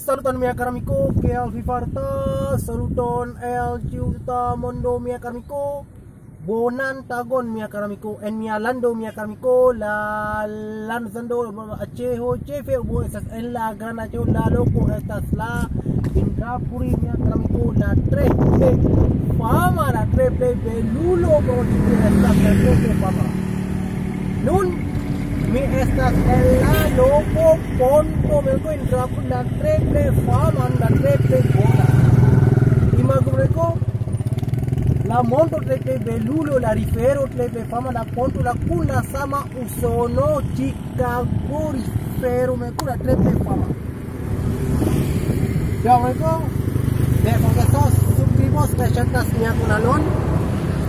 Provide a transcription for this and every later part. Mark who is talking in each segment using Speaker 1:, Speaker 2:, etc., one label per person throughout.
Speaker 1: Saluton mia karamiku, que Alfifarta, saluton el Ciuta Mondo mia karamiku, Bonan Tagon mia karamiku, en mia lando mia karamiku, la lanzando Achejo chefe, estas en la gran Achejo, la loco, estas la Indrapuri mia karamiku, la trepe fama, la trepe belulo, como dice estas la trepe fama. Nun mi estas en la loco ponto mereka indrapuri la trepe fama, la trepe bona. Imagureko la monto trepe belulo, la rifero trepe fama, la ponto la kuna sama usono Chicago rifero mereka la trepe fama. Ya mereka de congestos suscribos que chatas mia kunalon.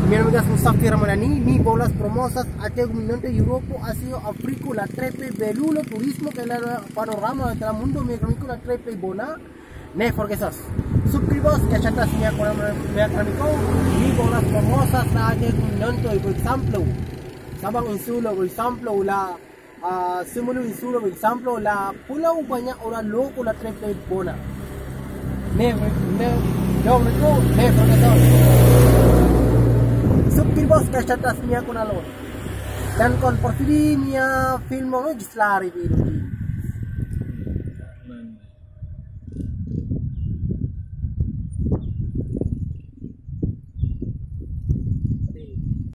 Speaker 1: Mi amigas Musafir Ramadani, mi bolas promosas, ate gumnante Europa, Asia, Africa, la trepe belulo, turismo, que la panorama del mundo, mi amigo la trepe bona, ne forgesas. Suscribos, que chatas mi amigo, mi bolas promosas, la ate gumnante, por ejemplo, Sabang Insulo, por ejemplo, la Sumulu Insulo, por ejemplo, la Pulau banyak orang loco, la trepe bona. Ne forgesas. Suscribos que chatas mia kunalon dan kon porfiri mia film mo gislari video.